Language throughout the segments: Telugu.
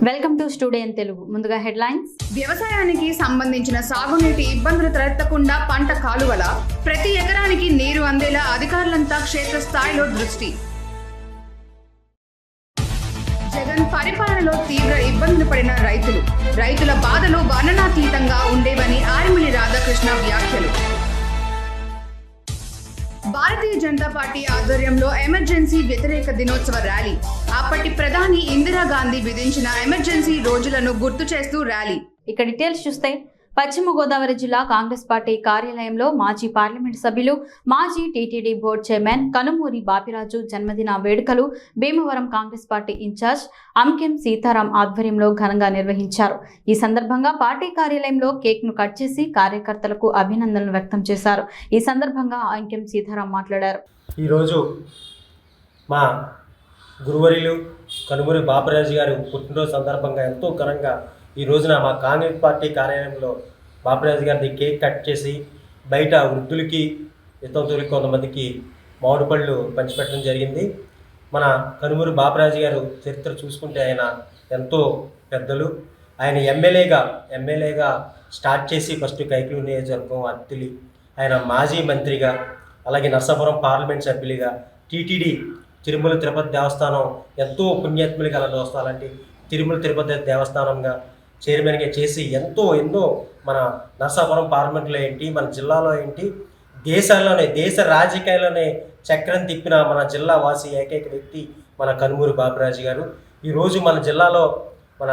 Welcome to studio in Telugu. ముందుగా హెడ్లైన్స్. వ్యవసాయానికి సంబంధించిన సాగునీటి ఇబ్బందులు తలెత్తకుండా పంట కాలువల ప్రతి ఎకరానికి నీరు అందేలా అధికారులంతా క్షేత్రస్థాయిలో దృష్టి. జగన్ పరిపాలనలో తీవ్ర ఇబ్బందులు పడిన రైతుల బాధలు వర్ణనాతీతంగా ఉండేవని ఆర్మిలి రాధాకృష్ణ వ్యాఖ్యలు. భారతీయ జనతా పార్టీ ఆధ్వర్యంలో ఎమర్జెన్సీ వ్యతిరేక దినోత్సవ ర్యాలీ. అప్పటి ప్రధాని ఇందిరాగాంధీ విధించిన ఎమర్జెన్సీ రోజులను గుర్తు చేస్తూ ర్యాలీ. ఇక డీటెయిల్స్ చూస్తే పశ్చిమ గోదావరి జిల్లా కాంగ్రెస్ పార్టీ కార్యాలయంలో మాజీ పార్లమెంట్ సభ్యులు, మాజీ TTD board chairman Kanumuri Bapiraju జన్మదిన వేడుకలు భీమవరం కాంగ్రెస్ పార్టీ ఇన్ఛార్జ్ అంకెం సీతారాం ఆధ్వర్యంలో ఘనంగా నిర్వహించారు. ఈ సందర్భంగా పార్టీ కార్యాలయంలో కేక్ ను కట్ చేసి కార్యకర్తలకు అభినందనలు వ్యక్తం చేశారు. ఈ సందర్భంగా అంకెం సీతారాం మాట్లాడారు. ఈరోజు మా గురువర్యులు కనుమూరి బాపిరాజు గారు పుట్టినరోజు సందర్భంగా ఎంతో ఘనంగా ఈ రోజున మా కాంగ్రెస్ పార్టీ కార్యాలయంలో బాపిరాజు గారిని కేక్ కట్ చేసి బయట వృద్ధులకి వితంతువులకి కొంతమందికి మామిడి పళ్ళు పంచిపెట్టడం జరిగింది. మన కనుమూరి బాపిరాజు గారు చరిత్ర చూసుకుంటే ఆయన ఎంతో పెద్దలు. ఆయన ఎమ్మెల్యేగా స్టార్ట్ చేసి ఫస్ట్ కైకలూరు నియోజకవర్గం అత్తిలి, ఆయన మాజీ మంత్రిగా, అలాగే నర్సాపురం పార్లమెంట్ సభ్యులుగా, టీటీడీ తిరుమల తిరుపతి దేవస్థానం ఎంతో పుణ్యాత్ములు గల అలాంటి తిరుమల తిరుపతి దేవస్థానంగా చైర్మన్గా చేసి ఎన్నో మన నర్సాపురం పార్లమెంట్లో ఏంటి, మన జిల్లాలో ఏంటి, దేశ రాజకీయాల్లోనే చక్రం తిప్పిన మన జిల్లా వాసి ఏకైక వ్యక్తి మన కనుమూరి బాపిరాజు గారు. ఈరోజు మన జిల్లాలో మన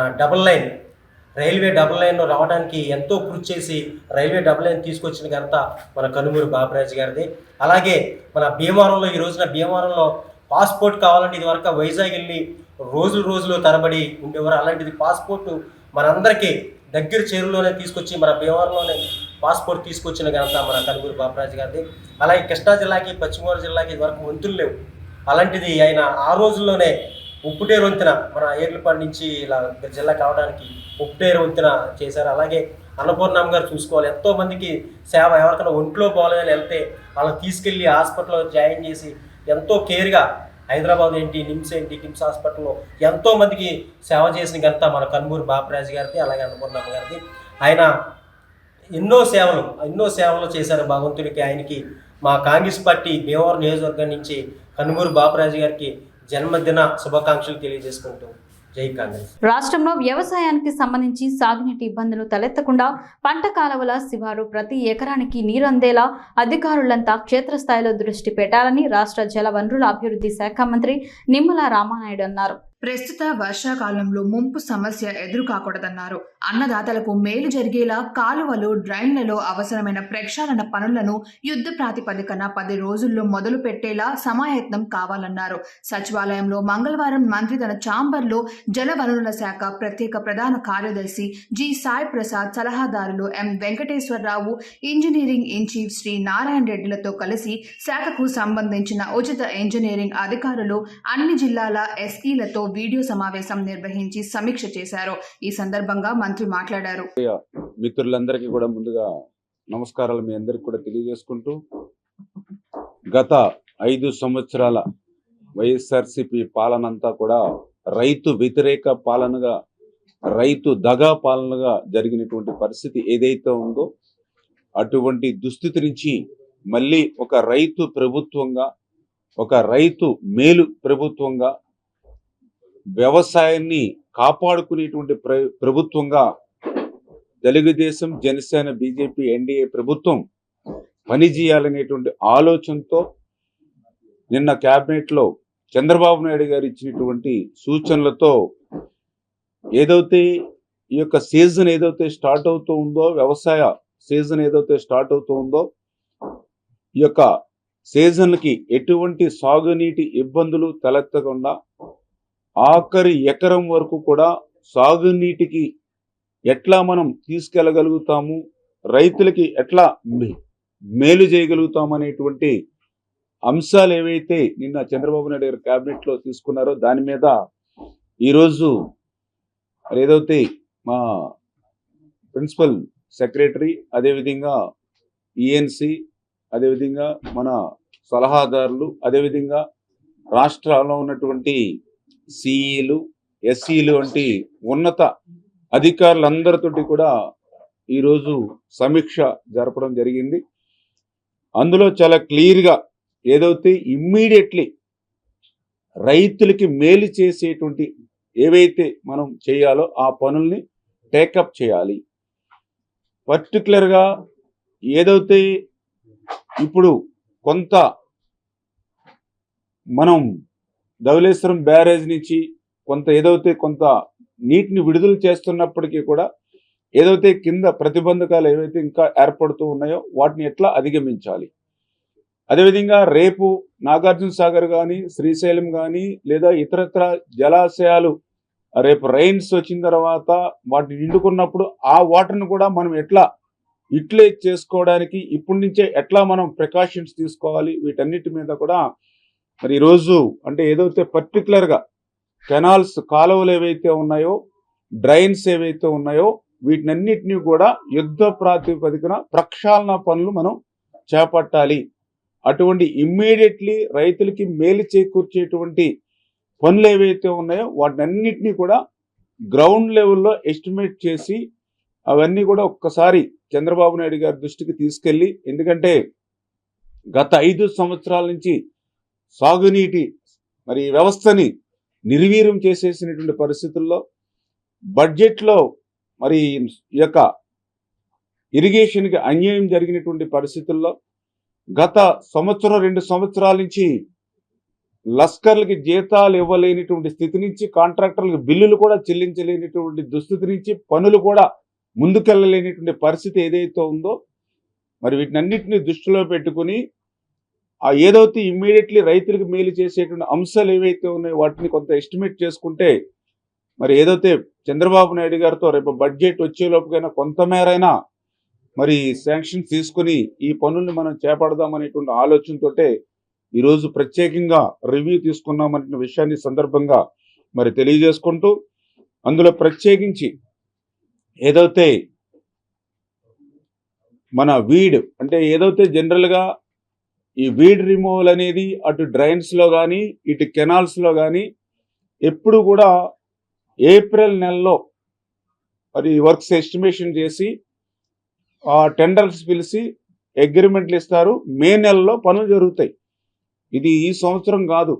రైల్వే డబుల్ లైన్ రావడానికి ఎంతో కృషి చేసి రైల్వే డబుల్ లైన్ తీసుకొచ్చిన ఘనత మన కనుమూరి బాపిరాజు గారిది. అలాగే మన భీమవరంలో ఈ రోజున భీమవరంలో పాస్పోర్ట్ కావాలంటే ఇది వరకు వైజాగ్ వెళ్ళి రోజులు తరబడి ఉండేవారు. అలాంటిది పాస్పోర్టు మనందరికీ దగ్గర చేరులోనే తీసుకొచ్చి మన భీమవరంలోనే పాస్పోర్ట్ తీసుకొచ్చిన ఘనత మన కనుమూరి బాపిరాజు గారిది. అలాగే కృష్ణా జిల్లాకి, పశ్చిమ గోదావరి జిల్లాకి ఇది వరకు వంతులు లేవు. అలాంటిది ఆయన ఆ రోజుల్లోనే ఉప్పుటేరు వంతెన మన ఏర్లపాడు నుంచి ఇలా జిల్లా కావడానికి ఉప్పుటేరు వంతెన చేశారు. అలాగే అన్నపూర్ణమ్మ గారు చూసుకోవాలి, ఎంతోమందికి సేవ, ఎవరికైనా ఒంట్లో బాగోలేదని వెళ్తే వాళ్ళని తీసుకెళ్ళి హాస్పిటల్లో జాయిన్ చేసి ఎంతో కేర్గా హైదరాబాద్ ఏంటి, కిమ్స్ హాస్పిటల్లో ఎంతోమందికి సేవ చేసిన ఘనత మన కనుమూరి బాపిరాజు గారిది, అలాగే అన్నపూర్ణమ్మ గారిది. ఆయన ఎన్నో సేవలు చేశారు భగవంతుడికి. ఆయనకి మా కాంగ్రెస్ పార్టీ భీమవరం నియోజకవర్గం నుంచి కనుమూరి బాపిరాజు గారికి జన్మదిన శుభాకాంక్షలు తెలియజేసుకుంటూ జై కాంగ్రెస్. రాష్ట్రంలో వ్యవసాయానికి సంబంధించి సాగునీటి ఇబ్బందులు తలెత్తకుండా పంట కాలువల శివారు ప్రతి ఎకరానికి నీరు అందేలా అధికారులంతా క్షేత్రస్థాయిలో దృష్టి పెట్టాలని రాష్ట్ర జల వనరుల అభివృద్ధి శాఖ మంత్రి నిమ్మల రామానాయుడు అన్నారు. ప్రస్తుత వర్షాకాలంలో ముంపు సమస్య ఎదురుకాకూడదన్నారు. అన్నదాతలకు మేలు జరిగేలా కాలువలు, డ్రైన్లలో అవసరమైన ప్రక్షాళన పనులను యుద్ధ ప్రాతిపదికన 10 రోజుల్లో మొదలు పెట్టేలా సమాయత్నం కావాలన్నారు. సచివాలయంలో మంగళవారం మంత్రి తన ఛాంబర్లో జల వనరుల శాఖ ప్రత్యేక ప్రధాన కార్యదర్శి జి సాయి ప్రసాద్, సలహాదారులు M Venkateswararao, engineering in chief Shri Narayana రెడ్డిలతో కలిసి శాఖకు సంబంధించిన ఉచిత ఇంజనీరింగ్ అధికారులు, అన్ని జిల్లాల ఎస్ఈలతో వీడియో సమావేశం నిర్వహించి సమీక్ష చేశారు. ఈ సందర్భంగా మంత్రి మాట్లాడారు. మిత్రులందరికీ కూడా ముందుగా నమస్కారాలు మీ అందరికి కూడా తెలియజేసుకుంటూ, గత 5 సంవత్సరాల వైఎస్ఆర్సీపీ పాలనంతా కూడా రైతు వ్యతిరేక పాలనగా, రైతు దగా పాలనగా జరిగినటువంటి పరిస్థితి ఏదైతే ఉందో అటువంటి దుస్థితి నుంచి మళ్ళీ ఒక రైతు ప్రభుత్వంగా, ఒక రైతు మేలు ప్రభుత్వంగా, వ్యవసాయాన్ని కాపాడుకునేటువంటి ప్రభుత్వంగా తెలుగుదేశం, జనసేన, బీజేపీ, ఎన్డీఏ ప్రభుత్వం పనిచేయాలనేటువంటి ఆలోచనతో నిన్న క్యాబినెట్లో చంద్రబాబు నాయుడు గారు ఇచ్చినటువంటి సూచనలతో ఏదైతే ఈ యొక్క సీజన్ ఏదైతే స్టార్ట్ అవుతూ ఉందో, వ్యవసాయ సీజన్ ఏదైతే స్టార్ట్ అవుతూ ఉందో, ఈ యొక్క సీజన్కి ఎటువంటి సాగునీటి ఇబ్బందులు తలెత్తకుండా ఆఖరి ఎకరం వరకు కూడా సాగునీటికి ఎట్లా మనం తీసుకెళ్ళగలుగుతాము, రైతులకి ఎట్లా మేలు చేయగలుగుతాము అనేటువంటి అంశాలు ఏవైతే నిన్న చంద్రబాబు నాయుడు గారు క్యాబినెట్లో తీసుకున్నారో దాని మీద ఈరోజు ఏదైతే మా ప్రిన్సిపల్ సెక్రటరీ, అదేవిధంగా ఈఎన్సి, అదేవిధంగా మన సలహాదారులు, అదేవిధంగా రాష్ట్రాల్లో ఉన్నటువంటి సిఈలు, ఎస్సీలు వంటి ఉన్నత అధికారులందరితోటి కూడా ఈరోజు సమీక్ష జరపడం జరిగింది. అందులో చాలా క్లియర్గా ఏదైతే ఇమ్మీడియట్లీ రైతులకి మేలు చేసేటువంటి ఏవైతే మనం చేయాలో ఆ పనుల్ని టేకప్ చేయాలి. పర్టికులర్గా ఏదైతే ఇప్పుడు కొంత మనం ధవళేశ్వరం బ్యారేజ్ నుంచి కొంత నీటిని విడుదల చేస్తున్నప్పటికీ కూడా ఏదైతే కింద ప్రతిబంధకాలు ఏవైతే ఇంకా ఏర్పడుతూ ఉన్నాయో వాటిని ఎట్లా అధిగమించాలి. అదేవిధంగా రేపు నాగార్జున సాగర్ కానీ, శ్రీశైలం కానీ లేదా ఇతరత్ర జలాశయాలు రేపు రైన్స్ వచ్చిన తర్వాత వాటిని నిండుకున్నప్పుడు ఆ వాటర్ని కూడా మనం ఎట్లా యూటిలైజ్ చేసుకోవడానికి ఇప్పటి నుంచే ఎట్లా మనం ప్రికాషన్స్ తీసుకోవాలి, వీటన్నిటి మీద కూడా మరి ఈరోజు అంటే ఏదైతే పర్టికులర్గా కెనాల్స్, కాలువలు ఏవైతే ఉన్నాయో, డ్రైన్స్ ఏవైతే ఉన్నాయో వీటినన్నిటినీ కూడా యుద్ధ ప్రాతిపదికన ప్రక్షాళన పనులు మనం చేపట్టాలి. అటువంటి ఇమ్మీడియట్లీ రైతులకి మేలు చేకూర్చేటువంటి పనులు ఏవైతే ఉన్నాయో వాటినన్నిటినీ కూడా గ్రౌండ్ లెవెల్లో ఎస్టిమేట్ చేసి అవన్నీ కూడా ఒక్కసారి చంద్రబాబు నాయుడు గారి దృష్టికి తీసుకెళ్ళి, ఎందుకంటే గత 5 సంవత్సరాల నుంచి సాగునీటి మరి వ్యవస్థని నిర్వీర్యం చేసేసినటువంటి పరిస్థితుల్లో బడ్జెట్లో మరి ఈ యొక్క ఇరిగేషన్కి అన్యాయం జరిగినటువంటి పరిస్థితుల్లో గత 1-2 సంవత్సరాల నుంచి లస్కర్లకి జీతాలు ఇవ్వలేనిటువంటి స్థితి నుంచి, కాంట్రాక్టర్లకు బిల్లులు కూడా చెల్లించలేనిటువంటి దుస్థితి నుంచి, పనులు కూడా ముందుకెళ్ళలేనిటువంటి పరిస్థితి ఏదైతే ఉందో మరి వీటినన్నిటిని దృష్టిలో పెట్టుకుని ఆ ఏదైతే ఇమ్మీడియట్లీ రైతులకు మేలు చేసేటువంటి అంశాలు ఏవైతే ఉన్నాయో వాటిని కొంత ఎస్టిమేట్ చేసుకుంటే మరి ఏదైతే చంద్రబాబు నాయుడు గారితో రేపు బడ్జెట్ వచ్చేలోపుకైనా కొంతమేరైనా మరి శాంక్షన్ తీసుకుని ఈ పనుల్ని మనం చేపడదామనేటువంటి ఆలోచనతోటే ఈరోజు ప్రత్యేకంగా రివ్యూ తీసుకున్నామనే విషయాన్ని సందర్భంగా మరి తెలియజేసుకుంటూ, అందులో ప్రత్యేకించి ఏదైతే మన వీడ్ అంటే ఏదైతే జనరల్గా ఈ వీడ్ రిమూవల్ అనేది అటు డ్రైన్స్లో కానీ ఇటు కెనాల్స్లో కానీ ఎప్పుడు కూడా ఏప్రిల్ నెలలో మరి వర్క్స్ ఎస్టిమేషన్ చేసి టెండర్స్ పిలిచి అగ్రిమెంట్లు ఇస్తారు. మే నెలలో పనులు జరుగుతాయి. ఇది ఈ సంవత్సరం కాదు,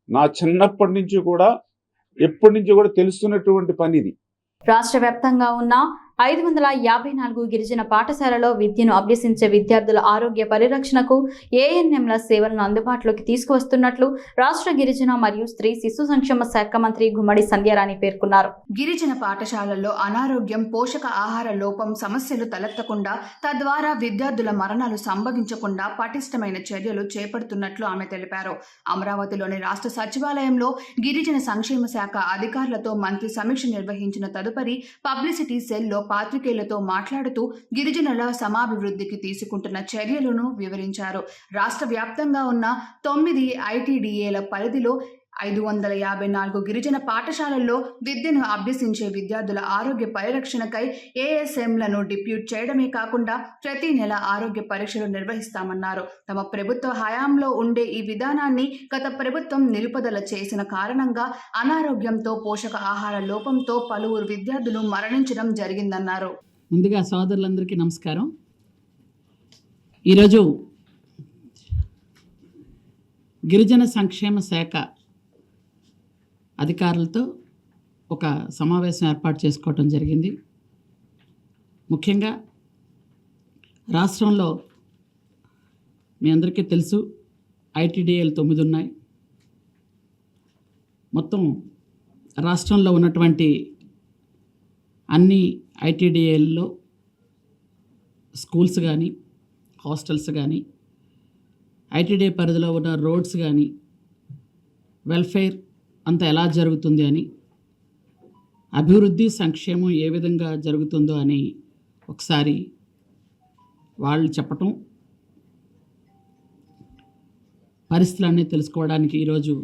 నా చిన్నప్పటి నుంచి కూడా ఎప్పటి నుంచి కూడా తెలుస్తున్నటువంటి పని ఇది. రాష్ట్ర వ్యాప్తంగా ఉన్న 554 గిరిజన పాఠశాలలో విద్యను అభ్యసించే విద్యార్థుల ఆరోగ్య పరిరక్షణకు ఏఎన్ఎంల సేవలను అందుబాటులోకి తీసుకువస్తున్నట్లు రాష్ట్ర గిరిజన మరియు స్త్రీ శిశు సంక్షేమ శాఖ మంత్రి గుమ్మడి సంధ్యారాణి పేర్కొన్నారు. గిరిజన పాఠశాలల్లో అనారోగ్యం, పోషక ఆహార లోపం సమస్యలు తలెత్తకుండా, తద్వారా విద్యార్థుల మరణాలు సంభవించకుండా పటిష్టమైన చర్యలు చేపడుతున్నట్లు ఆమె తెలిపారు. అమరావతిలోని రాష్ట్ర సచివాలయంలో గిరిజన సంక్షేమ శాఖ అధికారులతో మంత్రి సమీక్ష నిర్వహించిన తదుపరి పబ్లిసిటీ సెల్లో పాత్రికేయులతో మాట్లాడుతూ గిరిజనుల సమాభివృద్ధికి తీసుకుంటున్న చర్యలను వివరించారు. రాష్ట్ర వ్యాప్తంగా ఉన్న 9 ఐటీడీఏల పరిధిలో 554 గిరిజన పాఠశాలల్లో విద్యను అభ్యసించే విద్యార్థుల ఆరోగ్య పరిరక్షణకై ఏఎస్ఎంలను డిప్యూట్ చేయడమే కాకుండా ప్రతి నెల ఆరోగ్య పరీక్షలు నిర్వహిస్తామన్నారు. తమ ప్రభుత్వ హయాంలో ఉండే ఈ విధానాన్ని గత ప్రభుత్వం నిలుపుదల చేసిన కారణంగా అనారోగ్యంతో, పోషక ఆహార లోపంతో పలువురు విద్యార్థులు మరణించడం జరిగిందన్నారు. ముందుగా సోదరులందరికీ నమస్కారం. ఈరోజు గిరిజన సంక్షేమ శాఖ అధికారులతో ఒక సమావేశం ఏర్పాటు చేసుకోవటం జరిగింది. ముఖ్యంగా రాష్ట్రంలో మీ అందరికీ తెలుసు ఐటీడీఏలు 9 ఉన్నాయి. మొత్తం రాష్ట్రంలో ఉన్నటువంటి అన్ని ఐటీడీఏల్లో స్కూల్స్ కానీ, హాస్టల్స్ కానీ, ఐటీడీఏ పరిధిలో ఉన్న రోడ్స్ కానీ, వెల్ఫేర్ అంతా ఎలా జరుగుతుంది అని, అభివృద్ధి సంక్షేమం ఏ విధంగా జరుగుతుందో అని ఒకసారి వాళ్ళు చెప్పటం, పరిస్థితులన్నీ తెలుసుకోవడానికి ఈరోజు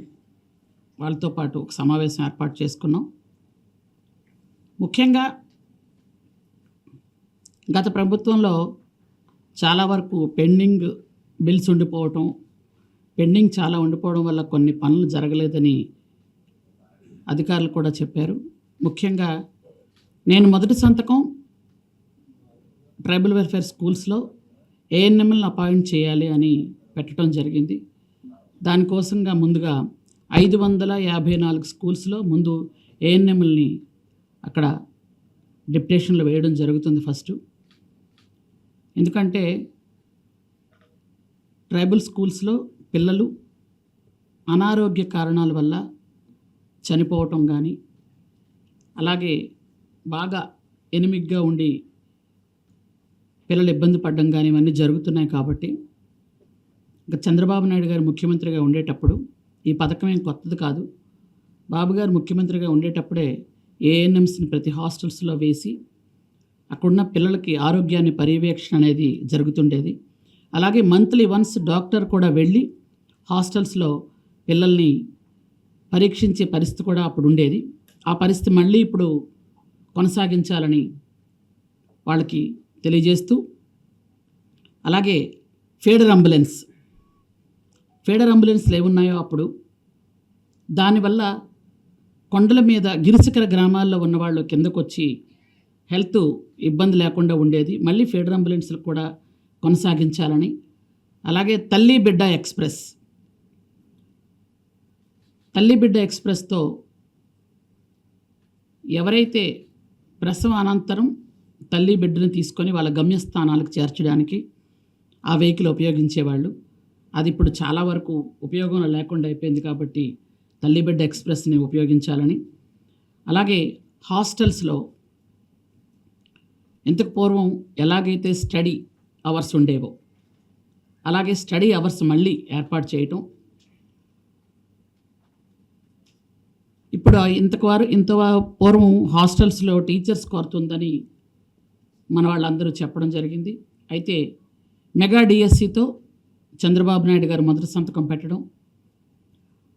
వాళ్ళతో పాటు ఒక సమావేశం ఏర్పాటు చేసుకున్నాం. ముఖ్యంగా గత ప్రభుత్వంలో చాలా వరకు పెండింగ్ బిల్స్ ఉండిపోవటం, పెండింగ్ చాలా ఉండిపోవడం వల్ల కొన్ని పనులు జరగలేదని అధికారులు కూడా చెప్పారు. ముఖ్యంగా నేను మొదటి సంతకం ట్రైబల్ వెల్ఫేర్ స్కూల్స్లో ఏఎన్ఎంలను అపాయింట్ చేయాలి అని పెట్టడం జరిగింది. దానికోసంగా ముందుగా 554 స్కూల్స్లో ముందు ఏఎన్ఎంఎల్ని అక్కడ డిప్యుటేషన్లో వేయడం జరుగుతుంది ఫస్ట్. ఎందుకంటే ట్రైబల్ స్కూల్స్లో పిల్లలు అనారోగ్య కారణాల వల్ల చనిపోవటం కానీ, అలాగే బాగా ఎనిమిగ్గా ఉండి పిల్లలు ఇబ్బంది పడడం కానీ ఇవన్నీ జరుగుతున్నాయి. కాబట్టి ఇంకా చంద్రబాబు నాయుడు గారు ముఖ్యమంత్రిగా ఉండేటప్పుడు ఈ పథకం ఏం కొత్తది కాదు. బాబు గారు ముఖ్యమంత్రిగా ఉండేటప్పుడే ఏఎన్ఎంస్ని ప్రతి హాస్టల్స్లో వేసి అక్కడున్న పిల్లలకి ఆరోగ్యాన్ని పర్యవేక్షణ అనేది జరుగుతుండేది. అలాగే మంత్లీ వన్స్ డాక్టర్ కూడా వెళ్ళి హాస్టల్స్లో పిల్లల్ని పరీక్షించే పరిస్థితి కూడా అప్పుడు ఉండేది. ఆ పరిస్థితి మళ్ళీ ఇప్పుడు కొనసాగించాలని వాళ్ళకి తెలియజేస్తూ, అలాగే ఫీడర్ అంబులెన్స్లు ఏమున్నాయో అప్పుడు దానివల్ల కొండల మీద గిరిశిఖర గ్రామాల్లో ఉన్నవాళ్ళు కిందకు వచ్చి హెల్త్ ఇబ్బంది లేకుండా ఉండేది. మళ్ళీ ఫీడర్ అంబులెన్స్లు కూడా కొనసాగించాలని, అలాగే తల్లి బిడ్డ ఎక్స్ప్రెస్తో ఎవరైతే ప్రసవ అనంతరం తల్లి బిడ్డను తీసుకొని వాళ్ళ గమ్యస్థానాలకు చేర్చడానికి ఆ వెహికల్ ఉపయోగించేవాళ్ళు. అది ఇప్పుడు చాలా వరకు ఉపయోగంలో లేకుండా అయిపోయింది. కాబట్టి తల్లి బిడ్డ ఎక్స్ప్రెస్ని ఉపయోగించాలని, అలాగే హాస్టల్స్లో ఇంతకు పూర్వం ఎలాగైతే స్టడీ అవర్స్ ఉండేవో అలాగే స్టడీ అవర్స్ మళ్ళీ ఏర్పాటు చేయటం. ఇప్పుడు ఇంత పూర్వం హాస్టల్స్లో టీచర్స్ కొరతుందని మన వాళ్ళందరూ చెప్పడం జరిగింది. అయితే మెగా డిఎస్సితో చంద్రబాబు నాయుడు గారు మొదటి సంతకం పెట్టడం,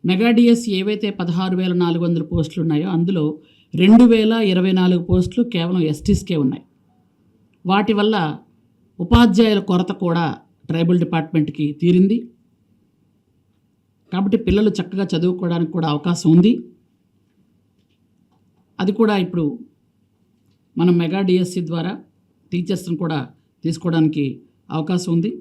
మెగా డిఎస్సి ఏవైతే 16,400 పోస్టులు ఉన్నాయో అందులో 2,024 పోస్టులు కేవలం ఎస్టీస్కే ఉన్నాయి. వాటి వల్ల ఉపాధ్యాయుల కొరత కూడా ట్రైబల్ డిపార్ట్మెంట్కి తీరింది. కాబట్టి పిల్లలు చక్కగా చదువుకోవడానికి కూడా అవకాశం ఉంది. అది కూడా ఇప్పుడు మనం మెగా డిఎస్సి ద్వారా టీచర్స్ని కూడా తీసుకోవడానికి అవకాశం ఉంది.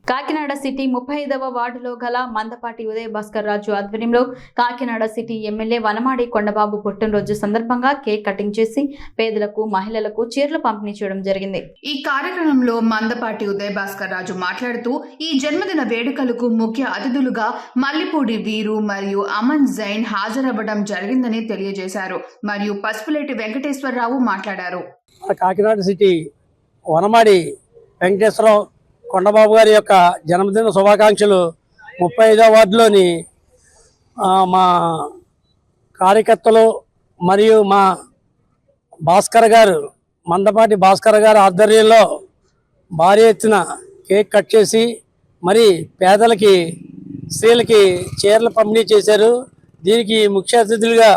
కాకినాడ సిటీ 35వ వార్డులో గల మందపాటి ఉదయ భాస్కర్ రాజు ఆధ్వర్యంలో కాకినాడ సిటీ ఎమ్మెల్యే వనమాడి కొండబాబు పుట్టినరోజు సందర్భంగా కేక్ కటింగ్ చేసి పేదలకు, మహిళలకు చీరలు పంపిణీ చేయడం జరిగింది. ఈ కార్యక్రమంలో మందపాటి ఉదయ భాస్కర్ రాజు మాట్లాడుతూ ఈ జన్మదిన వేడుకలకు ముఖ్య అతిథులుగా మల్లిపూడి వీరు మరియు అమన్ జైన్ హాజరవ్వడం జరిగిందని తెలియజేశారు. మరియు పసుపులేటి వెంకటేశ్వరరావు మాట్లాడారు. కాకినాడ సిటీ వనమాడి వెంకటేశ్వరరావు కొండబాబు గారి యొక్క జన్మదిన శుభాకాంక్షలు 35వ వార్డులోని మా కార్యకర్తలు మరియు మా మందపాటి భాస్కర్ గారు ఆధ్వర్యంలో భారీ ఎత్తున కేక్ కట్ చేసి మరి పేదలకి, స్త్రీలకి చీరలు పంపిణీ చేశారు. దీనికి ముఖ్య అతిథులుగా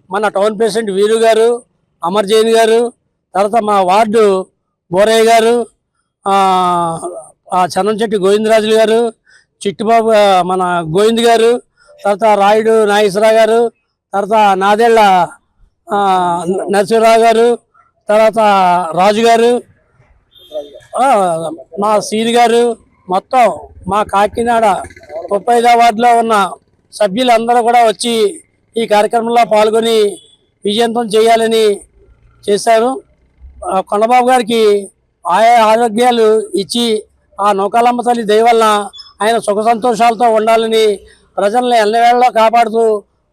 మన టౌన్ ప్రెసిడెంట్ వీరు గారు, అమర్ జైన్ గారు, తర్వాత మా వార్డు బోరయ్య గారు, చన్నంచెట్టి గోవిందరాజులు గారు, చిట్టుబాబు మన గోవింద్ గారు, తర్వాత రాయుడు నాగేశ్వరరావు గారు, తర్వాత నాదేళ్ల నరసింహరావు గారు, తర్వాత రాజు గారు, మా సీని గారు, మొత్తం మా కాకినాడ 35వ వార్డులో ఉన్న సభ్యులందరూ కూడా వచ్చి ఈ కార్యక్రమంలో పాల్గొని విజయవంతం చేయాలని చేశారు. కొండబాబు గారికి ఆరోగ్యాలు ఇచ్చి ఆ నౌకాలమ్మ తల్లి దయ వలన ఆయన సుఖ సంతోషాలతో ఉండాలని ప్రజల్ని ఎల్లవేళలో కాపాడుతూ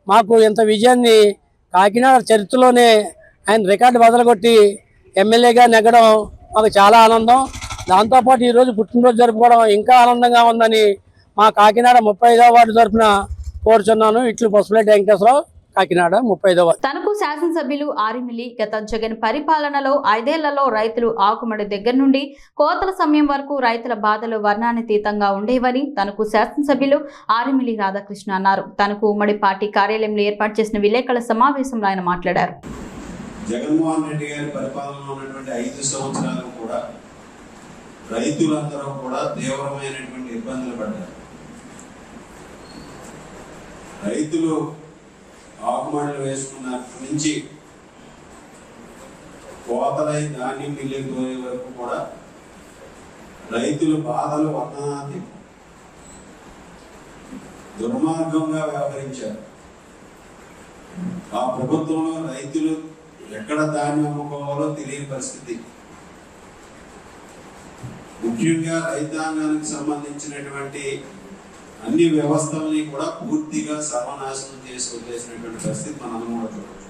మాకు ఇంత విజయాన్ని కాకినాడ చరిత్రలోనే ఆయన రికార్డు బదలగొట్టి ఎమ్మెల్యేగా నెగ్గడం మాకు చాలా ఆనందం. దాంతోపాటు ఈరోజు పుట్టినరోజు జరుపుకోవడం ఇంకా ఆనందంగా ఉందని మా కాకినాడ 35వ వార్డు తరఫున కోరుచున్నాను. ఇట్లు పసుపులేటి వెంకటేశ్వరరావు, కాకినాడ 35వ వార్డు. తనకు శాసనసభ్యులు ఆరిమిలి గత జగన్ పరిపాలనలో 5 ఏళ్లలో రైతులు ఆకుమడి దగ్గర నుండి కోతల సమయం వరకు రైతుల బాధలు వర్ణాతీతంగా ఉండేవని తనకు శాసనసభ్యులు ఆరిమిలి రాధాకృష్ణ అన్నారు. తనకు ఉమ్మడి పార్టీ కార్యాలయంలో ఏర్పాటు చేసిన విలేకరుల సమావేశంలో ఆయన మాట్లాడారు. జగన్మోహన్ రెడ్డి గారి పరిపాలనలో ఉన్నటువంటి 5 సంవత్సరాలు కూడా రైతులందరూ కూడా తీవ్రమైనటువంటి ఇబ్బందులు పడ్డారు. రైతులు ఆకుమడులు వేసుకున్నప్పటి నుంచి కోతలై ధాన్యం మిల్లుకు పోయే వరకు కూడా రైతుల బాధలు వర్ణనాది దుర్మార్గంగా వ్యవహరించారు. ఆ ప్రభుత్వంలో రైతులు ఎక్కడ ధాన్యం అమ్ముకోవాలో తెలియని పరిస్థితి. ముఖ్యంగా రైతాంగానికి సంబంధించినటువంటి అన్ని వ్యవస్థల్ని కూడా పూర్తిగా సర్వనాశనం చేసి వదిలేసినటువంటి పరిస్థితి మనం కూడా చూడవచ్చు.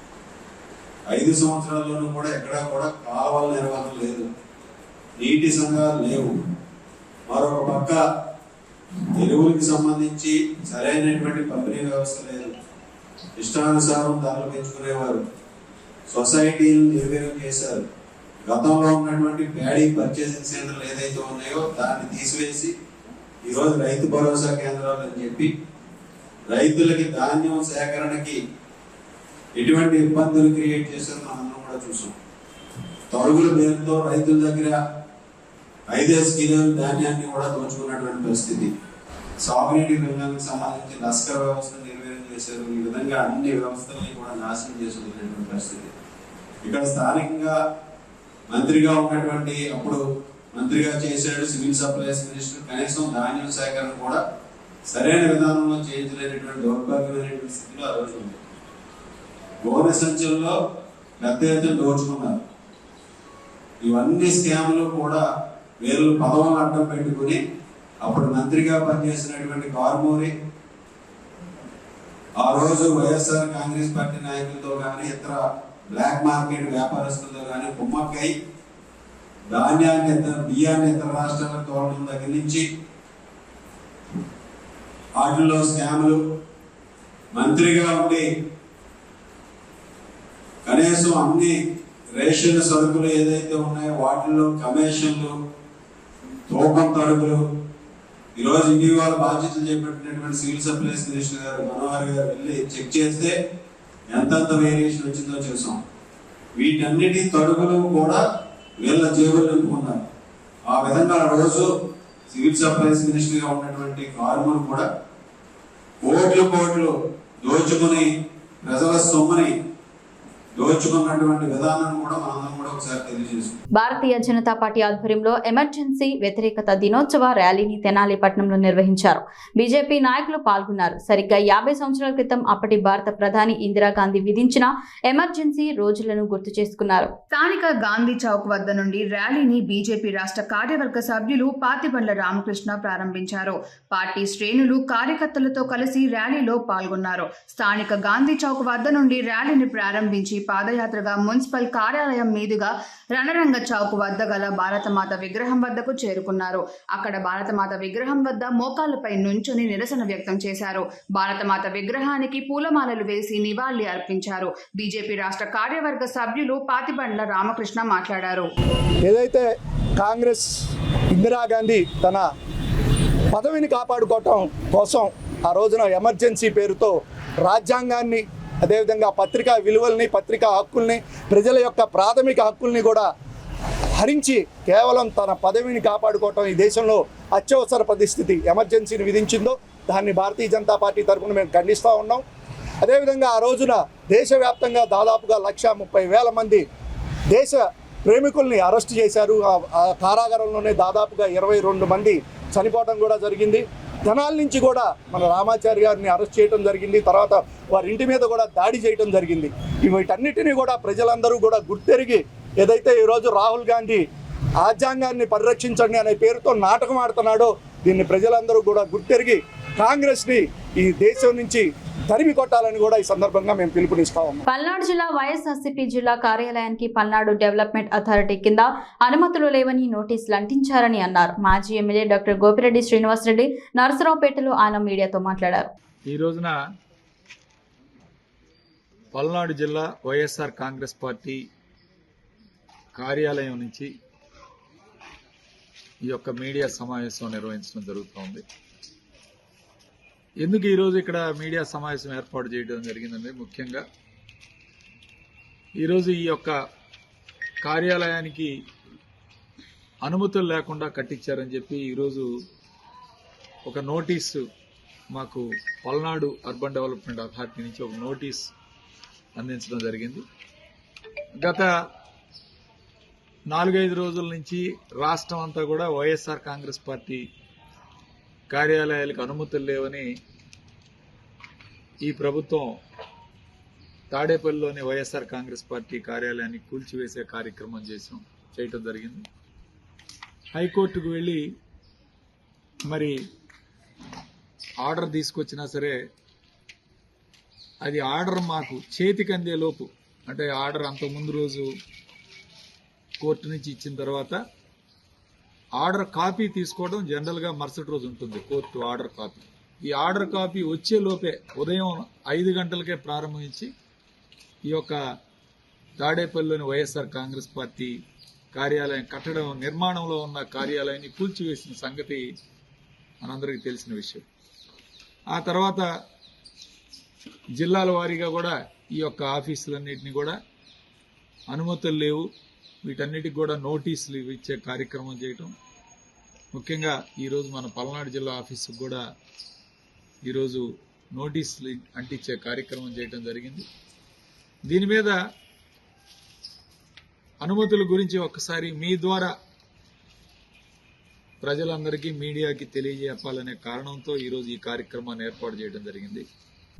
5 సంవత్సరాల్లోనూ కూడా ఎక్కడా కూడా కాలువల నిర్వహణ లేదు, నీటి సంఘాలు లేవు. మరొక పక్క ఎరువులకు సంబంధించి సరైనటువంటి పంపిణీ వ్యవస్థ లేదు. ఇష్టానుసారం ధరలు పెంచుకునేవారు. సొసైటీలు నిర్వీర్యం చేశారు. గతంలో ఉన్నటువంటి ప్యాడీ పర్చేసింగ్ సెంటర్లు ఏదైతే ఉన్నాయో దాన్ని తీసివేసి ఈరోజు రైతు భరోసా కేంద్రాలు అని చెప్పి రైతులకి ధాన్యం సేకరణకి ఎటువంటి ఇబ్బందులు క్రియేట్ చేశారో మనం కూడా చూసాం. తరుగుల పేరుతో రైతుల దగ్గర 5 కిలోల ధాన్యాన్ని కూడా దోచుకున్నటువంటి పరిస్థితి. సాగునీటి రంగానికి సంబంధించి లస్కర్ వ్యవస్థ నిర్వీర్యం చేశారు. ఈ విధంగా అన్ని వ్యవస్థల్ని కూడా నాశనం చేసుకున్నటువంటి పరిస్థితి. ఇక్కడ స్థానికంగా మంత్రిగా ఉన్నటువంటి అప్పుడు మంత్రిగా చేశాడు సివిల్ సప్లైస్ మినిస్టర్. కనీసం ధాన్యం సేకరణ కూడా సరైన విధానంలో చేయించలేనటువంటి దౌర్భాగ్యమైనటువంటి స్థితిలో ఆ రోజు ఉంది. గోనె సంచుల్లో పెద్ద ఎత్తున దోచుకున్నారు. ఇవన్నీ స్కామ్లు కూడా వీళ్ళు పదవులను అడ్డం పెట్టుకుని అప్పుడు మంత్రిగా పనిచేసినటువంటి కారుమూరి ఆ రోజు వైఎస్ఆర్ కాంగ్రెస్ పార్టీ నాయకులతో కానీ ఇతర బ్లాక్ మార్కెట్ వ్యాపారస్తులతో కానీ కుమ్మక్కై ధాన్యాన్ని బియ్యాన్ని ఇతర రాష్ట్రాలకు తోలడం దగ్గర నుంచి వాటిల్లో స్కాములు, మంత్రిగా ఉండి కనీసం అన్ని రేషన్ సరుకులు ఏదైతే ఉన్నాయో వాటిల్లో కమిషన్లు, తూకం తడుపులు. ఈరోజు ఇండివిజువల్ బాధ్యతలు చేపట్టినటువంటి సివిల్ సప్లైస్ మినిస్టర్ గారు మనోహర్ గారు వెళ్ళి చెక్ చేస్తే ఎంతంత వేరియేషన్ వచ్చిందో చూసాం. వీటన్నిటి తడుగులు కూడా వీళ్ళ జేబులు నింపుకున్నారు. ఆ విధంగా ఆ రోజు సివిల్ సప్లైస్ మినిస్టర్ గా ఉన్నటువంటి కార్మికులు కూడా కోట్లు దోచుకుని ప్రజల సొమ్ముని దోచుకున్నటువంటి విధానాన్ని కూడా మనందరం కూడా ఒకసారి తెలియజేసుకుంటాం. భారతీయ జనతా పార్టీ ఆధ్వర్యంలో ఎమర్జెన్సీ వ్యతిరేకత దినోత్సవ ర్యాలీని తెనాలి పట్టణంలో నిర్వహించారు. బీజేపీ నాయకులు పాల్గొన్నారు. సరిగ్గా 50 సంవత్సరాల క్రితం అప్పటి భారత ప్రధాని ఇందిరాగాంధీ విధించిన ఎమర్జెన్సీ రోజులను గుర్తు చేసుకున్నారు. స్థానిక గాంధీ చౌక్ వద్ద నుండి ర్యాలీని బీజేపీ రాష్ట్ర కార్యవర్గ సభ్యులు పాతిబండ్ల రామకృష్ణ ప్రారంభించారు. పార్టీ శ్రేణులు కార్యకర్తలతో కలిసి ర్యాలీలో పాల్గొన్నారు. స్థానిక గాంధీ చౌక్ వద్ద నుండి ర్యాలీని ప్రారంభించి పాదయాత్రగా మున్సిపల్ కార్యాలయం మీదుగా రణరంగ చౌక్ వద్ద గల భారతమాత విగ్రహం వద్దకు చేరుకున్నారు. అక్కడ భారతమాత విగ్రహం వద్ద మోకాళ్లపై నుంచొని నిరసన వ్యక్తం చేశారు. భారతమాత విగ్రహానికి పూలమాలలు వేసి నివాళి అర్పించారు. బీజేపీ రాష్ట్ర కార్యవర్గ సభ్యులు పాతిబండ్ల రామకృష్ణ మాట్లాడారు. ఏదైతే కాంగ్రెస్ ఇందిరాగాంధీ తన పదవిని కాపాడుకోవటం కోసం ఆ రోజున ఎమర్జెన్సీ పేరుతో రాజ్యాంగాన్ని, అదేవిధంగా పత్రికా విలువల్ని, పత్రికా హక్కుల్ని, ప్రజల యొక్క ప్రాథమిక హక్కుల్ని కూడా హరించి కేవలం తన పదవిని కాపాడుకోవటం ఈ దేశంలో అత్యవసర పరిస్థితి ఎమర్జెన్సీని విధించిందో దాన్ని భారతీయ జనతా పార్టీ తరఫున మేము ఖండిస్తూ ఉన్నాం. అదేవిధంగా ఆ రోజున దేశవ్యాప్తంగా దాదాపుగా 130,000 మంది దేశ ప్రేమికుల్ని అరెస్ట్ చేశారు. ఆ కారాగారంలోనే దాదాపుగా 22 మంది చనిపోవడం కూడా జరిగింది. తెనాలి నుంచి కూడా మన రామాచారి గారిని అరెస్ట్ చేయడం జరిగింది. తర్వాత వారి ఇంటి మీద కూడా దాడి చేయడం జరిగింది. వీటన్నిటినీ కూడా ప్రజలందరూ కూడా గుర్తెరిగి ఏదైతే ఈరోజు రాహుల్ గాంధీ రాజ్యాంగాన్ని పరిరక్షించండి అనే పేరుతో నాటకం ఆడుతున్నాడో దీన్ని ప్రజలందరూ కూడా గుర్తెరిగి కాంగ్రెస్ని ఈ దేశం నుంచి తరిమి కొట్టాలని కూడా ఈ సందర్భంగా మేము పిలుపునిస్తా ఉన్నాం. పల్నాడు జిల్లా వైఎస్ఆర్సీపీ జిల్లా కార్యాలయానికి పల్నాడు డెవలప్మెంట్ అథారిటీ కింద అనుమతులు లేవని నోటీసులు అంటించారని అన్నారు. మాజీ ఎమ్మెల్యే డాక్టర్ గోపిరెడ్డి శ్రీనివాసరెడ్డి నరసరావుపేటలో ఆయన మీడియాతో మాట్లాడారు. ఈ రోజున పల్నాడు జిల్లా వైఎస్ఆర్ కాంగ్రెస్ పార్టీ కార్యాలయం నుంచి ఈ యొక్క మీడియా సమావేశం నిర్వహించడం జరుగుతోంది. ఎందుకు ఈరోజు ఇక్కడ మీడియా సమావేశం ఏర్పాటు చేయడం జరిగిందంటే, ముఖ్యంగా ఈరోజు ఈ యొక్క కార్యాలయానికి అనుమతులు లేకుండా కట్టించారని చెప్పి ఈరోజు ఒక నోటీసు మాకు పల్నాడు అర్బన్ డెవలప్మెంట్ అథారిటీ నుంచి ఒక నోటీస్ అందించడం జరిగింది. గత 4-5 రోజుల నుంచి రాష్ట్రం అంతా కూడా వైఎస్ఆర్ కాంగ్రెస్ పార్టీ కార్యాలయాలకు అనుమతులు లేవని ఈ ప్రభుత్వం తాడేపల్లిలోని వైఎస్ఆర్ కాంగ్రెస్ పార్టీ కార్యాలయాన్ని కూల్చివేసే కార్యక్రమం చేయటం జరిగింది. హైకోర్టుకు వెళ్ళి మరి ఆర్డర్ తీసుకొచ్చినా సరే అది ఆర్డర్ మాకు చేతికి అందే లోపు, అంటే ఆర్డర్ అంత ముందు రోజు కోర్టు నుంచి ఇచ్చిన తర్వాత ఆర్డర్ కాపీ తీసుకోవడం జనరల్గా మరుసటి రోజు ఉంటుంది కోర్టు ఆర్డర్ కాపీ. ఈ ఆర్డర్ కాపీ వచ్చే లోపే ఉదయం 5 గంటలకే ప్రారంభించి ఈ యొక్క తాడేపల్లిలోని వైఎస్ఆర్ కాంగ్రెస్ పార్టీ కార్యాలయం కట్టడం నిర్మాణంలో ఉన్న కార్యాలయాన్ని కూల్చివేసిన సంగతి మనందరికీ తెలిసిన విషయం. ఆ తర్వాత జిల్లాల వారీగా కూడా ఈ యొక్క ఆఫీసులన్నింటినీ కూడా అనుమతులు లేవు, వీటన్నిటికి కూడా నోటీసులు ఇచ్చే కార్యక్రమం చేయటం. ముఖ్యంగా ఈరోజు మన పల్నాడు జిల్లా ఆఫీసుకు కూడా ఈరోజు నోటీసులు అంటించే కార్యక్రమం చేయటం జరిగింది. దీని మీద అనుమతుల గురించి ఒక్కసారి మీ ద్వారా ప్రజలందరికీ మీడియాకి తెలియజేయాలనే కారణంతో ఈరోజు ఈ కార్యక్రమాన్ని ఏర్పాటు చేయడం జరిగింది.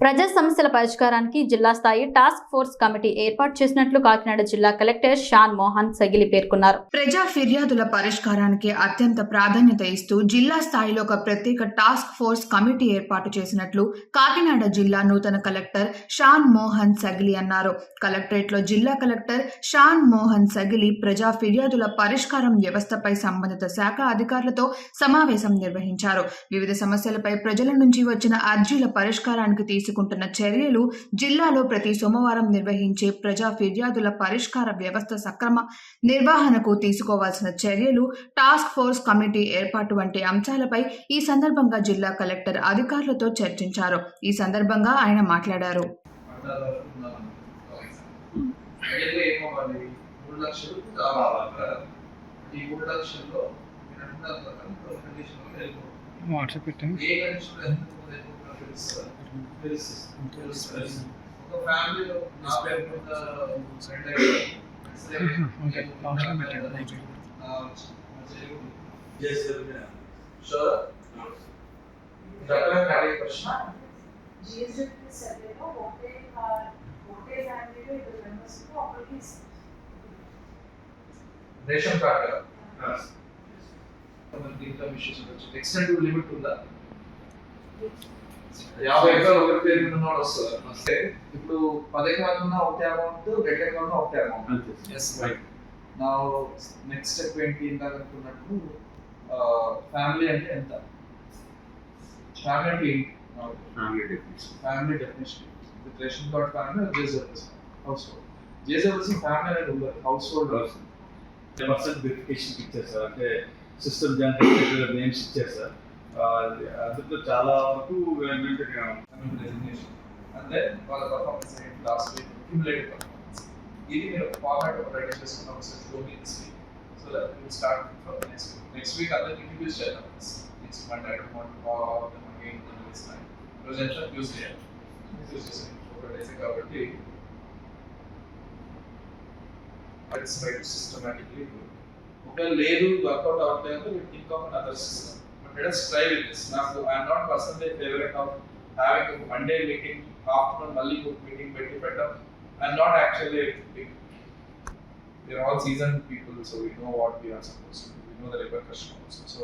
ప్రజా సమస్యల పరిష్కారానికి జిల్లా స్థాయి టాస్క్ ఫోర్స్ కమిటీ ఏర్పాటు చేసినట్లు కాకినాడ జిల్లా కలెక్టర్ షాన్ మోహన్ సగిలి పేర్కొన్నారు. ప్రజా ఫిర్యాదుల పరిష్కారానికి అత్యంత ప్రాధాన్యత ఇస్తూ జిల్లా స్థాయిలో ఒక ప్రత్యేక టాస్క్ ఫోర్స్ కమిటీ ఏర్పాటు చేసినట్లు కాకినాడ జిల్లా నూతన కలెక్టర్ షాన్ మోహన్ సగిలి అన్నారు. కలెక్టరేట్ లో జిల్లా కలెక్టర్ షాన్ మోహన్ సగిలి ప్రజా ఫిర్యాదుల పరిష్కారం వ్యవస్థపై సంబంధిత శాఖ అధికారులతో సమావేశం నిర్వహించారు. వివిధ సమస్యలపై ప్రజల నుంచి వచ్చిన అర్జీల పరిష్కారానికి తీసుకుంటున్న చర్యలు, జిల్లాలో ప్రతి సోమవారం నిర్వహించే ప్రజా ఫిర్యాదుల పరిష్కార వ్యవస్థ సక్రమ నిర్వహణకు తీసుకోవాల్సిన చర్యలు, టాస్క్ ఫోర్స్ కమిటీ ఏర్పాటు వంటి అంశాలపై ఈ సందర్భంగా జిల్లా కలెక్టర్ అధికారులతో చర్చించారు. ఈ సందర్భంగా ఆయన మాట్లాడారు. రేషన్ కార్డు ఎక్స్టెండ్ లిమిట్ ఉందా? 50 ఎకరాలు ఒకరి పేరు మీద ఉన్నవాడు వస్తే ఇప్పుడు 10 ఎకరాలు ఉన్న ఒకటే అమౌంట్, 2 ఎకరాలు ఒకటే అమౌంట్. నా నెక్స్ట్ స్టెప్ ఏంటి ఇందాక అనుకున్నట్టు ఫ్యామిలీ అంటే ఎంత? ఫ్యామిలీ అంటే family definition with ration card family house hold. JC family అనేది ఉండదు, హౌస్ హోల్డ్ పర్సెంట్ వెరిఫికేషన్ ఇచ్చారు సార్, అంటే సిస్టమ్ జనరేట్ నేమ్స్ ఇచ్చారు సార్. అందులో చాలా వరకు అంటే వాళ్ళ performance last week cumulative performance. ఇది మీరు ఫార్మాట్ రెడీ చేసుకున్న ఒకసారి షోని so that you start from next week అందరికి ఇంట్రడ్యూస్ చేద్దాం. నెక్స్ట్ మండే అగైన్ రోజు ఎంత ట్యూస్డే ఇంట్రడ్యూస్ చేసాం ఒక డేస్ కాబట్టి సిస్టమాటిక్లీ ఒకవేళ లేదు వర్కౌట్ అవ్వట్లేదు think of other system. Let us try with this. Now, I am not personally favorite of having a Monday meeting, afternoon Malli meeting, I am not actually big. We are all seasoned people, so we know what we are supposed to do. We know the repercussion also. So,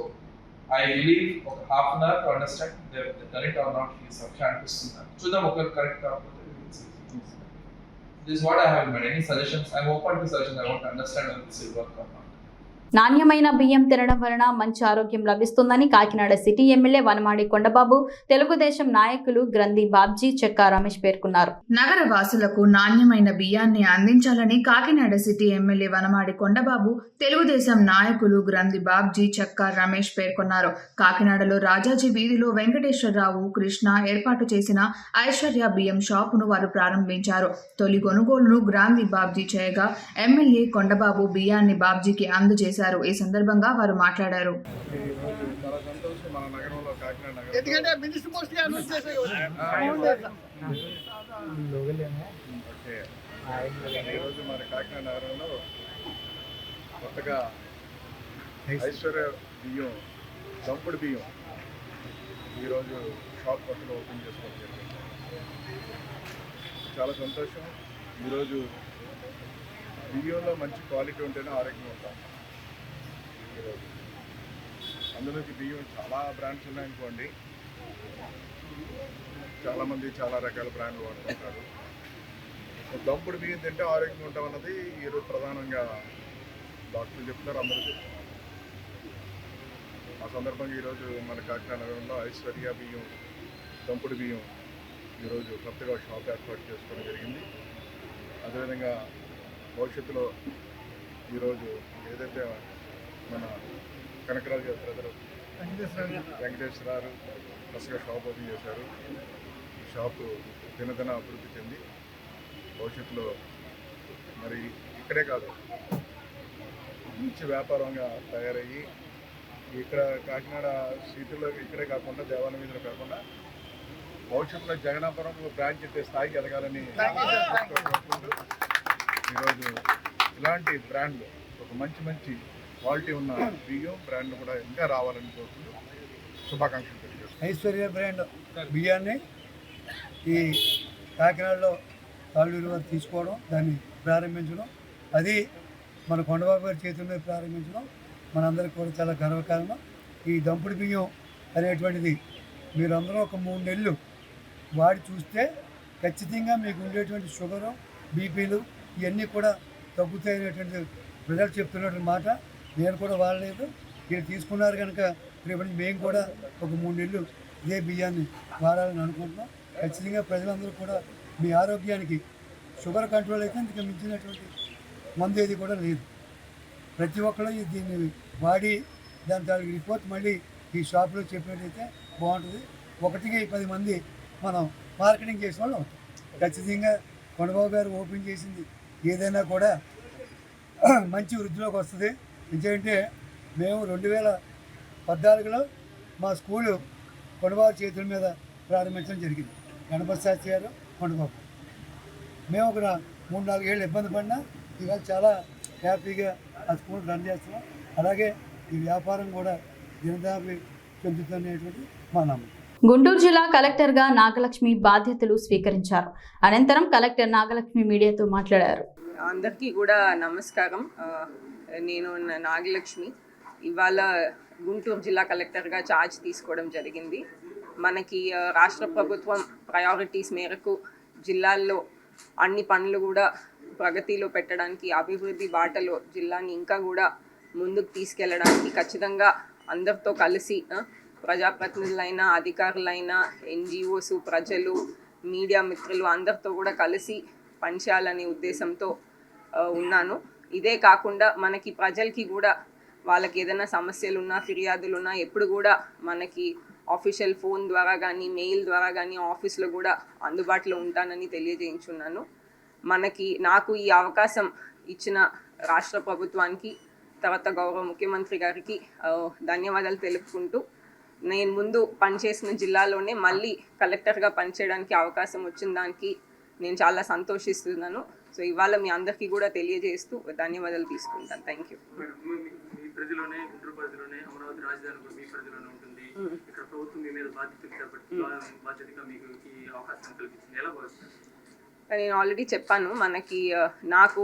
I believe okay, half an hour to understand they done it or not is sufficient. So, the vocal correct. This is what I have in mind. Any suggestions? I am open to suggestions. I want to understand whether this will work or not. నాణ్యమైన బియ్యం తినడం వలన మంచి ఆరోగ్యం లభిస్తుందని కాకినాడ సిటీ ఎమ్మెల్యే వనమాడి కొండబాబు, తెలుగుదేశం నాయకులు గ్రంథి బాబ్జీ, చెక్కా రమేష్ పేర్కొన్నారు. నగర వాసులకు నాణ్యమైన బియ్యాన్ని అందించాలని కాకినాడ సిటీ ఎమ్మెల్యే వనమాడి కొండబాబు, తెలుగుదేశం నాయకులు గ్రంథి బాబ్జీ, చెక్కా రమేష్ పేర్కొన్నారు. కాకినాడలో రాజాజీ వీధిలో వెంకటేశ్వరరావు, కృష్ణ ఏర్పాటు చేసిన ఐశ్వర్య బియ్యం షాపును వారు ప్రారంభించారు. తొలి కొనుగోలును గ్రంథి బాబ్జీ చేయగా ఎమ్మెల్యే కొండబాబు బియ్యాన్ని బాబ్జీకి అందజేశారు. ఈ సందర్భంగా వారు మాట్లాడారు. ఈరోజు మన కాకినాడ నగరంలో కొత్తగా ఐశ్వర్య బియ్యం దంపుడు బియ్యం ఈరోజు షాప్ కొత్తగా ఓపెన్ చేసుకోవడం జరిగింది. చాలా సంతోషం. ఈరోజు బియ్యంలో మంచి క్వాలిటీ ఉంటేనే ఆరోగ్యం ఉంటాం. ఈరోజు అందులోకి బియ్యం చాలా బ్రాండ్స్ ఉన్నాయనుకోండి, చాలామంది చాలా రకాల బ్రాండ్లు వాడుతుంటారు. దంపుడు బియ్యం తింటే ఆరోగ్యం ఉంటాం అన్నది ఈరోజు ప్రధానంగా డాక్టర్లు చెప్తున్నారు, అందరూ చెప్తున్నారు. ఆ సందర్భంగా ఈరోజు మన కాకినాడ నగరంలో ఐశ్వర్య బియ్యం దంపుడు బియ్యం ఈరోజు కొత్తగా షాప్ ఏర్పాటు చేసుకోవడం జరిగింది. అదేవిధంగా భవిష్యత్తులో ఈరోజు ఏదైతే మన కనకరాజు గారి బ్రదరు వెంకటేశ్వరరావు కొత్తగా షాప్ ఓపెన్ చేశారు. ఈ షాపు దినదిన అభివృద్ధి చెంది భవిష్యత్తులో మరి ఇక్కడే కాదు మంచి వ్యాపారంగా తయారయ్యి ఇక్కడ కాకినాడ సిటీలో ఇక్కడే కాకుండా దేవాలయం మీద కాకుండా భవిష్యత్తులో జగన్నాపురం బ్రాంచ్ అయితే స్థాయికి ఎదగాలని ఈరోజు ఇలాంటి బ్రాండ్లు ఒక మంచి క్వాలిటీ ఉన్న బియ్యం బ్రాండ్లు కూడా ఇంకా రావాలని కోరుకుంటూ శుభాకాంక్షలు తెలియజేస్తాను. ఐశ్వర్య బ్రాండ్ బియ్యాన్ని ఈ కాకినాడలో తాళ్ళూరు వారు తీసుకోవడం, దాన్ని ప్రారంభించడం, అది మన కొండబాబు గారి చేతుల మీద ప్రారంభించడం మనందరికీ కూడా చాలా గర్వకారణం. ఈ దంపుడు బియ్యం అనేటువంటిది మీరందరూ ఒక 3 నెలలు వాడి చూస్తే ఖచ్చితంగా మీకు ఉండేటువంటి షుగరు, బీపీలు ఇవన్నీ కూడా తగ్గుతాయనేటువంటి ప్రజలు చెప్తున్నటువంటి మాట. నేను కూడా వాడలేదు, మీరు తీసుకున్నారు కనుక రేపటి మేము కూడా ఒక 3 నెలలు ఇదే బియ్యాన్ని వాడాలని అనుకుంటున్నాం. ఖచ్చితంగా ప్రజలందరూ కూడా మీ ఆరోగ్యానికి షుగర్ కంట్రోల్ అయితే ఇందుకు మించినటువంటి మందు ఏది కూడా లేదు. ప్రతి ఒక్కరు దీన్ని వాడి దాని తాలూకు రిపోర్ట్ మళ్ళీ ఈ షాప్లో చెప్పినట్టయితే బాగుంటుంది. 1కి 10 మంది మనం మార్కెటింగ్ చేసిన వాళ్ళు అవుతాం. ఖచ్చితంగా కొండబాబు గారు ఓపెన్ చేసింది ఏదైనా కూడా మంచి వృద్ధిలోకి వస్తుంది. ఎందుకంటే మేము 2014లో మా స్కూలు కొండబాబు చేతుల మీద ప్రారంభించడం జరిగింది. గణపతి శాస్త్రి గారు, కొండబాబు. మేము ఒక 3-4 ఏళ్ళు ఇబ్బంది పడినా ఇవాళ చాలా హ్యాపీగా ఆ స్కూల్ రన్ చేస్తున్నాం. అలాగే ఈ వ్యాపారం కూడా దినదాపి చెందుతున్నటువంటి మా నమ్మకం. గుంటూరు జిల్లా కలెక్టర్గా నాగలక్ష్మి బాధ్యతలు స్వీకరించారు. అనంతరం కలెక్టర్ నాగలక్ష్మి మీడియాతో మాట్లాడారు. అందరికీ కూడా నమస్కారం. నేను నాగలక్ష్మి. ఇవాళ గుంటూరు జిల్లా కలెక్టర్గా ఛార్జ్ తీసుకోవడం జరిగింది. మనకి రాష్ట్ర ప్రభుత్వం ప్రయారిటీస్ మేరకు జిల్లాల్లో అన్ని పనులు కూడా ప్రగతిలో పెట్టడానికి, అభివృద్ధి బాటలో జిల్లాని ఇంకా కూడా ముందుకు తీసుకెళ్ళడానికి ఖచ్చితంగా అందరితో కలిసి ప్రజాప్రతినిధులైనా, అధికారులైనా, ఎన్జిఓస్, ప్రజలు, మీడియా మిత్రులు అందరితో కూడా కలిసి పనిచేయాలనే ఉద్దేశంతో ఉన్నాను. ఇదే కాకుండా మనకి ప్రజలకి కూడా వాళ్ళకి ఏదైనా సమస్యలు ఉన్నా, ఫిర్యాదులు ఉన్నా ఎప్పుడు కూడా మనకి ఆఫీషియల్ ఫోన్ ద్వారా కానీ, మెయిల్ ద్వారా కానీ ఆఫీస్లో కూడా అందుబాటులో ఉంటానని తెలియజేయించున్నాను. నాకు ఈ అవకాశం ఇచ్చిన రాష్ట్ర ప్రభుత్వానికి, తర్వాత గౌరవ ముఖ్యమంత్రి గారికి ధన్యవాదాలు తెలుపుకుంటూ, నేను ముందు పనిచేసిన జిల్లాలోనే మళ్ళీ కలెక్టర్గా పనిచేయడానికి అవకాశం వచ్చిన దానికి నేను చాలా సంతోషిస్తున్నాను. సో ఇవాళ మీ అందరికీ కూడా తెలియజేస్తూ ధన్యవాదాలు తీసుకుంటాను. Thank you. మీ పరిధిలోనే, గుంటూరు పరిధిలోనే అమరావతి రాజధాని కూడా మీ పరిధిలోనే ఉంటుంది. ఇక్కడ ప్రభుత్వం మీ మీద బాధ్యతగా మీకు ఈ అవకాశం కల్పించింది. ఎలా భావిస్తారు? నేను ఆల్రెడీ చెప్పాను, నాకు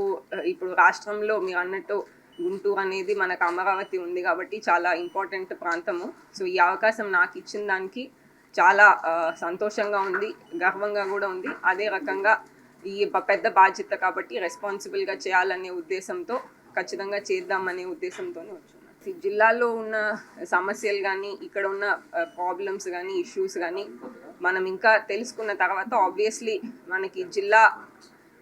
ఇప్పుడు రాష్ట్రంలో మీరు అన్నట్టు గుంటూరు అనేది మనకు అమరావతి ఉంది కాబట్టి చాలా ఇంపార్టెంట్ ప్రాంతము. సో ఈ అవకాశం నాకు ఇచ్చిన దానికి చాలా సంతోషంగా ఉంది, గర్వంగా కూడా ఉంది. అదే రకంగా ఈ పెద్ద బాధ్యత కాబట్టి రెస్పాన్సిబుల్గా చేయాలనే ఉద్దేశంతో, ఖచ్చితంగా చేద్దామనే ఉద్దేశంతోనే వచ్చున్నాను. జిల్లాలో ఉన్న సమస్యలు కానీ, ఇక్కడ ఉన్న ప్రాబ్లమ్స్ కానీ, ఇష్యూస్ కానీ మనం ఇంకా తెలుసుకున్న తర్వాత ఆబ్వియస్లీ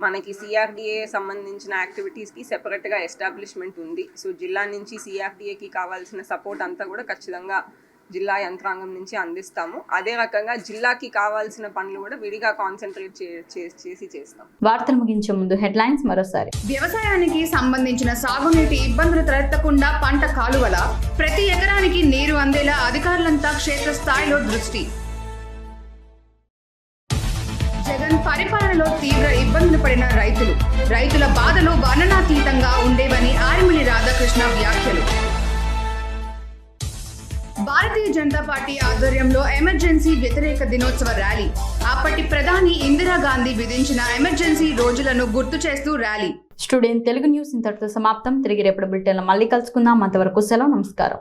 మనకి సిఆర్డిఏ సంబంధించిన యాక్టివిటీస్కి సెపరేట్గా ఎస్టాబ్లిష్మెంట్ ఉంది. సో జిల్లా నుంచి సిఆర్డిఏకి కావాల్సిన సపోర్ట్ అంతా కూడా ఖచ్చితంగా జిల్లా యంత్రాంగం నుంచి అందిస్తాము. అదే రకంగా జిల్లాకి కావాల్సిన పనులు కూడా విడిగా కాన్సన్ట్రేట్ చేసి చేస్తాం. వార్తలు ముగించే ముందు హెడ్లైన్స్ మరోసారి. వ్యవసాయానికి సంబంధించిన సాగునీటి ఇబ్బందులు తలెత్తకుండా పంట కాలువల ప్రతి ఎకరానికి నీరు అందేలా అధికారులంతా క్షేత్రస్థాయిలో దృష్టి. జగన్ పరిపాలనలో తీవ్ర ఇబ్బందులు బాధపడిన రైతులు, రైతుల బాధలు వర్ణనాతీతంగా ఉండేవని ఆర్మిలి రాధాకృష్ణ వ్యాఖ్యలు. భారతీయ జనతా పార్టీ ఆధ్వర్యంలో ఎమర్జెన్సీ వ్యతిరేక దినోత్సవ ర్యాలీ. అప్పటి ప్రధాని ఇందిరాగాంధీ విధించిన ఎమర్జెన్సీ రోజులను గుర్తు చేస్తూ ర్యాలీ. స్టూడెంట్ తెలుగు న్యూస్ ఇంతటితో సమాప్తం. తిరిగి రేపటి బులెటిన్లో మళ్ళీ కలుసుకుందాం. అంతవరకు సెలవు. నమస్కారం.